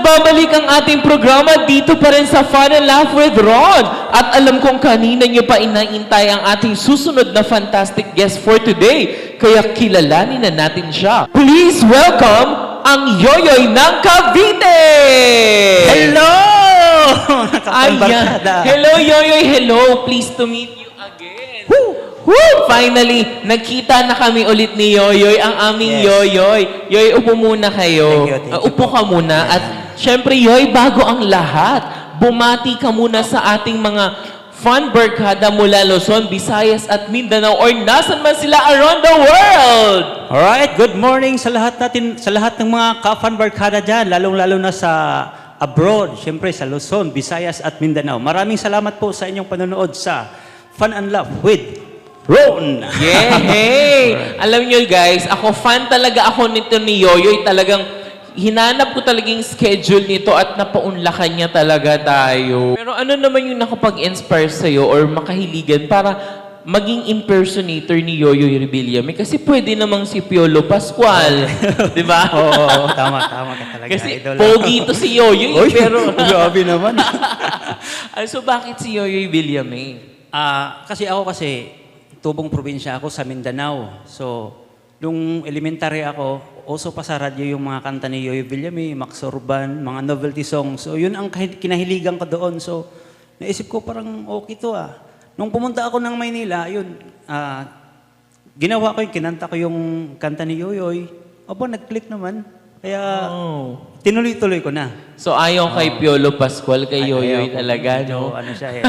nagbabalik ang ating programa dito pa rin sa Fun and Laugh with Ron. At alam kong kanina nyo pa inaintay ang ating susunod na fantastic guest for today. Kaya kilalanin na natin siya. Please welcome ang Yoyoy ng Cavite! Hello! Ayan. Hello, Yoyoy. Hello. Pleased to meet you again. Woo! Finally, nagkita na kami ulit ni Yoyoy, ang aming Yoyoy. Yoy, upo muna kayo. Thank you. Upo ka muna. At syempre, Yoy, bago ang lahat, bumati ka muna sa ating mga fun barkada mula Luzon, Visayas at Mindanao or nasan man sila around the world. Alright, good morning sa lahat natin, sa lahat ng mga ka-fun barkada dyan, lalong-lalo na sa abroad, syempre sa Luzon, Visayas at Mindanao. Maraming salamat po sa inyong panonood sa Fun and Laugh with Ron! Yeah, hey! Alam nyo guys, ako fan talaga ako nito ni Yoyoy. Talagang hinanap ko talagang schedule nito at napaunlakan niya talaga tayo. Pero ano naman yung nakapag-inspire sa'yo or makahiligan para maging impersonator ni Yoyoy Rebillame? Kasi pwede namang si Piolo Pascual. Di ba? Oo, tama ka talaga. Kasi idol. pogi ito si Yoyoy. Oy, Pero, grabe naman. so bakit si Yoyoy Villame? Kasi tubong probinsya ako sa Mindanao. So, nung elementary ako, uso pa sa radyo yung mga kanta ni Yoyoy Villame, Max Urban, mga novelty songs. So, yun ang kinahiligan ko doon. So, naisip ko parang okay to ah. Nung pumunta ako ng Maynila, yun, ginawa ko yung, kinanta ko yung kanta ni Yoyoy. Aba, nag-click naman. Kaya, tinuloy-tuloy ko na. So, ayaw kay Piolo Pascual, kay Yoyoy talaga, no? Ano siya eh.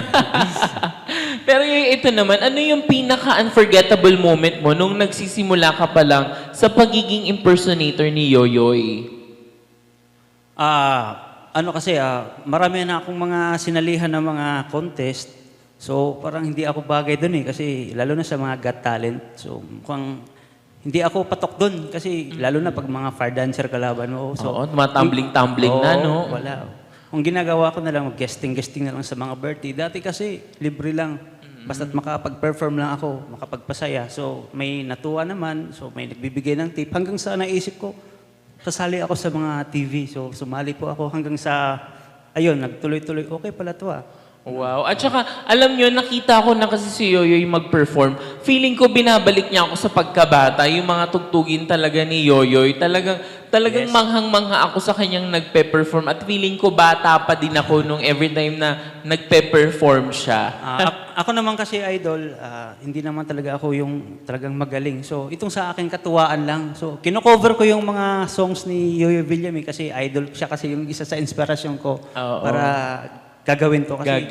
Pero ito naman, ano yung pinaka-unforgettable moment mo nung nagsisimula ka pa lang sa pagiging impersonator ni Yoyoy? Marami na akong mga sinalihan ng mga contest. So, parang hindi ako bagay doon eh. Kasi lalo na sa mga Got Talent. So, mukhang hindi ako patok doon. Kasi lalo na pag mga fire dancer kalaban mo. So, Oo, tumatambling-tumbling na, no? Wala. Kung ginagawa ko na lang, guesting na lang sa mga birthday. Dati kasi, libre lang. Basta't makapag-perform lang ako, makapagpasaya. So, may natuwa naman. So, may nagbibigay ng tip. Hanggang sa naisip ko, sasali ako sa mga TV. So, sumali po ako hanggang sa, ayun, nagtuloy-tuloy. Okay pala to ah. Wow. At saka, alam nyo, nakita ko na kasi si Yoyoy mag-perform. Feeling ko binabalik niya ako sa pagkabata. Yung mga tugtugin talaga ni Yoyoy. Talagang manghang-mangha ako sa kanyang nagpe-perform. At feeling ko bata pa din ako nung every time na nagpe-perform siya. Ako naman kasi, idol, hindi naman talaga ako yung talagang magaling. So, itong sa akin, katuwaan lang. So, kino-cover ko yung mga songs ni Yoyoy Villame kasi idol siya kasi yung isa sa inspirasyon ko para gagawin to kasi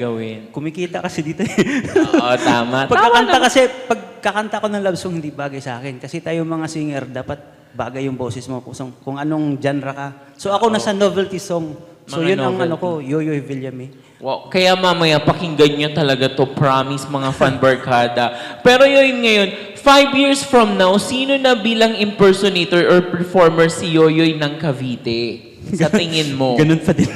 kumikita kasi dito. Oo, tama. Pagkakanta ko ng love song, hindi bagay sa akin. Kasi tayo mga singer, dapat bagay yung boses mo kung anong genre ka. So ako nasa novelty song. So Mga yun ang novelty. ano ko, Yoyoy Villame. Wow. Kaya mamaya, pakinggan nyo talaga to. Promise, mga fan barkada. Pero yun ngayon, 5 years from now, sino na bilang impersonator or performer si Yoyoy ng Cavite? Sa tingin mo? Ganun pa din.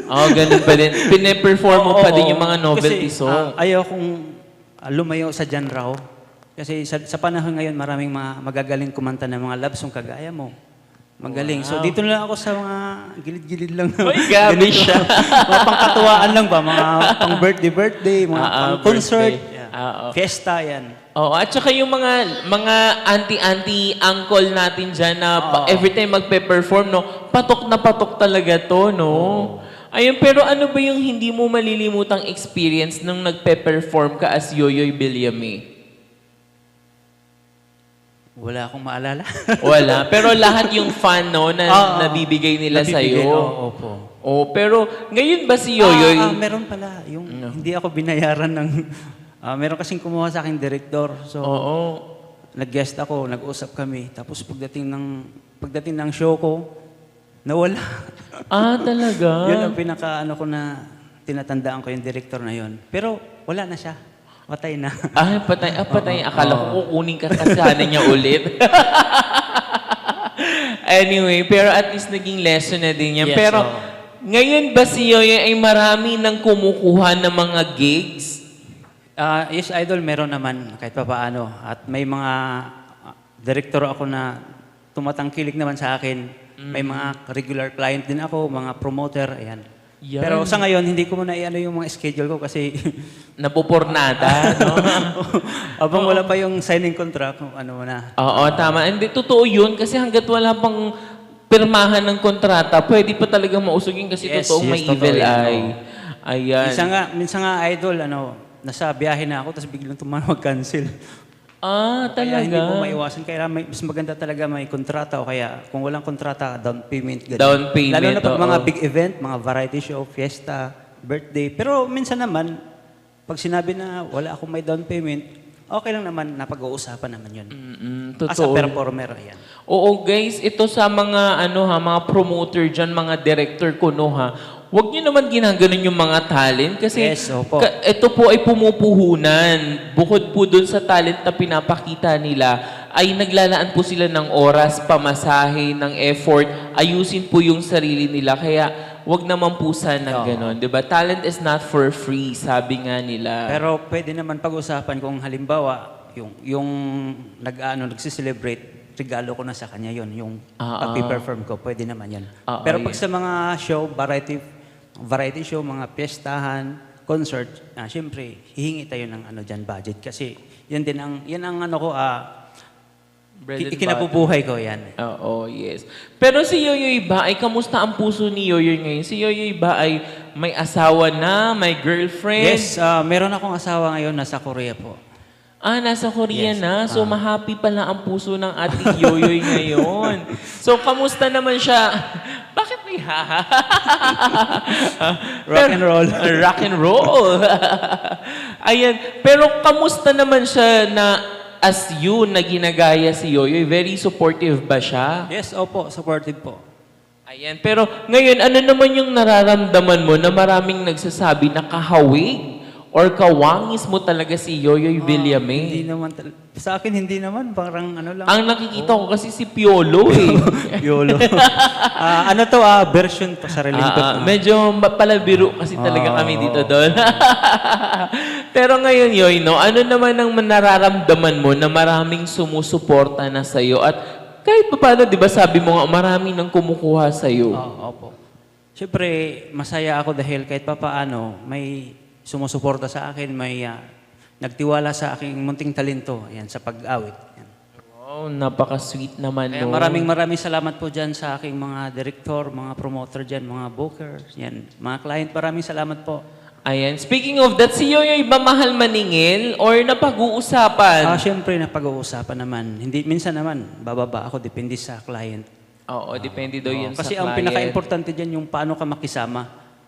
Ganun pa din. Pine-perform mo pa din yung mga novelty kasi, song. ayaw kong lumayo sa genre ko. Kasi sa panahon ngayon, maraming mga magagaling kumanta ng mga love song kagaya mo. Magaling. Wow. So dito na ako sa mga gilid-gilid lang. Uy, gabi siya. Mga pangkatuwaan lang ba? Mga pang birthday, mga pang concert, fiesta, yan. Oo, at saka yung mga auntie, uncle natin dyan na every time magpe-perform, no, patok na patok talaga to, no? Ayun, pero ano ba yung hindi mo malilimutang experience nung nagpe-perform ka as Yoyoy Villame? Wala akong maalala. Wala. Pero lahat yung fun, no, na nabibigay nila sa'yo. Opo. Oh, pero ngayon ba si Yoyoy? Meron pala. Yung hindi ako binayaran ng... meron kasing kumuha sa akin direktor. So, nag-guest ako, nag-usap kami. Tapos pagdating ng show ko, nawala. Talaga? Yun ang pinaka-ano ko na tinatandaan ko yung direktor na yun. Pero wala na siya. Patay na. Patay. Akala ko kukunin ka kasana niya ulit. Anyway, pero at least naging lesson na din yan. Yes, pero ngayon ba si Yoyoy ay marami nang kumukuha ng mga gigs? Yes, idol, meron naman kahit pa paano. At may mga direktor ako na tumatangkilik naman sa akin. May mga regular client din ako, mga promoter, ayan. Yan. Pero sa ngayon, hindi ko muna i-ano yung mga schedule ko kasi Napupurnada, no? abang wala pa yung signing contract, kung ano na. Oo, tama. Hindi, totoo yun kasi hanggat wala pang pirmahan ng kontrata, pwede pa talagang mausugin kasi Yes, totoong yes, may totoo evil yan, eye. Ayan. Minsan nga idol, nasa biyahe na ako, tapos biglang tumawag cancel. Talaga. Kaya hindi ko maiwasan. Kaya mas maganda talaga may kontrata o kaya kung walang kontrata, down payment. Ganun. Down payment, Lalo na pag oo. mga big event, mga variety show, fiesta, birthday. Pero minsan naman, pag sinabi na wala akong may down payment, okay lang naman, napag-uusapan naman yun. As a Totoo. performer, ayan. Oo, guys, ito sa mga mga promoter diyan, mga director ko no ha. Huwag niyo naman ginaganon yung mga talent kasi Yes, opo. ito po ay pumupuhunan. Bukod po dun sa talent na pinapakita nila, ay naglalaan po sila ng oras, pamasahe, ng effort, ayusin po yung sarili nila. Kaya wag naman po sana ganon, 'di ba? Talent is not for free, sabi nga nila. Pero pwede naman pag-usapan kung halimbawa, yung nagsi-celebrate, regalo ko na sa kanya yon, yung pag-perform ko, pwede naman yan. Pero pag sa mga show, variety show, mga piyestahan, concert, syempre, hihingi tayo ng budget kasi yan ang Bread and ikinabubuhay ko yan. Oo, yes. Pero si Yoyoy ba, ay kamusta ang puso ni Yoyoy ngayon? Si Yoyoy ba ay may asawa na, may girlfriend? Yes, meron akong asawa ngayon, nasa Korea po. Nasa Korea Yes. na. So, mahappy pala ang puso ng ating Yoyoy ngayon. So, kamusta naman siya? Bakit may haha? Rock and roll. Rock and roll. Ayan. Pero, kamusta naman siya na as you na ginagaya si Yoyoy? Very supportive ba siya? Yes, opo, supportive po. Ayan. Pero, ngayon, ano naman yung nararamdaman mo na maraming nagsasabi na kahawig or kawangis mo talaga si Yoyoy Villame? Hindi naman, sa akin hindi naman, parang ano lang. Ang nakikita ko kasi si Piolo eh. Yolo. Version to, sariling ko. Medyo palabiro kasi talaga kami dito doon. Pero ngayon, Yoy, no, ano naman ang nararamdaman mo na maraming sumusuporta na sa'yo at kahit pa paano, di ba sabi mo nga, marami nang kumukuha sa'yo. Opo. Siyempre, masaya ako dahil kahit pa paano, may sumusuporta sa akin, may nagtiwala sa aking munting talento, ayan, sa pag-awit. Ayan. Wow, napaka-sweet naman. Kaya no? maraming salamat po dyan sa aking mga director, mga promoter dyan, mga bookers, yan, mga client, maraming salamat po. Ayan. Speaking of that, si Yoyoy ba mahal maningil or napag-uusapan? Siyempre, napag-uusapan naman. Minsan naman, bababa ako, depende sa client. Oo, depende daw yun Kasi sa ang client. pinaka-importante dyan yung paano ka makisama.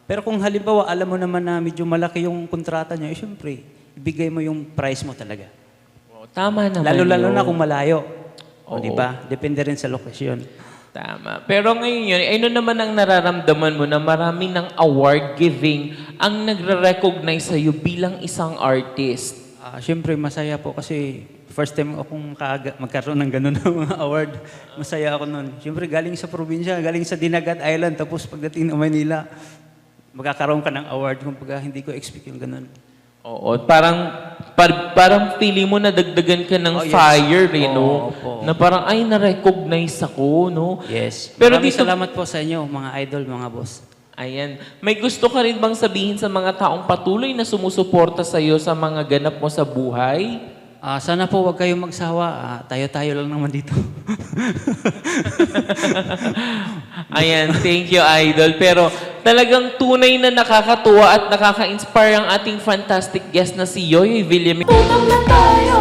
Pero kung halimbawa, alam mo naman na medyo malaki yung kontrata niya, siyempre, ibigay mo yung price mo talaga. Tama naman Lalo-lalo yun. na kung malayo. Oo. Di ba? Depende rin sa lokasyon. Tama. Pero ngayon yun, ano naman ang nararamdaman mo na marami ng award giving ang nagre-recognize sa'yo bilang isang artist? Siyempre, masaya po kasi first time akong magkaroon ng ganun ng mga award. Masaya ako nun. Siyempre, galing sa probinsya, galing sa Dinagat Island, tapos pagdating ng Manila, magkakaroon ka ng award kung hindi ko expect yung ganun. Oo, parang feeling mo na dagdagan ka ng Oh, yes. fire, eh, no? Opo. Na parang, ay, na-recognize ako, no? Yes. Pero Maraming dito- salamat po sa inyo, mga idol, mga boss. Ayan. May gusto ka rin bang sabihin sa mga taong patuloy na sumusuporta sa'yo sa mga ganap mo sa buhay? Sana po huwag kayong magsawa. Tayo-tayo lang naman dito. Ayan, thank you, Idol. Pero talagang tunay na nakakatuwa at nakaka-inspire ang ating fantastic guest na si Yoyoy Villame. Utang na tayo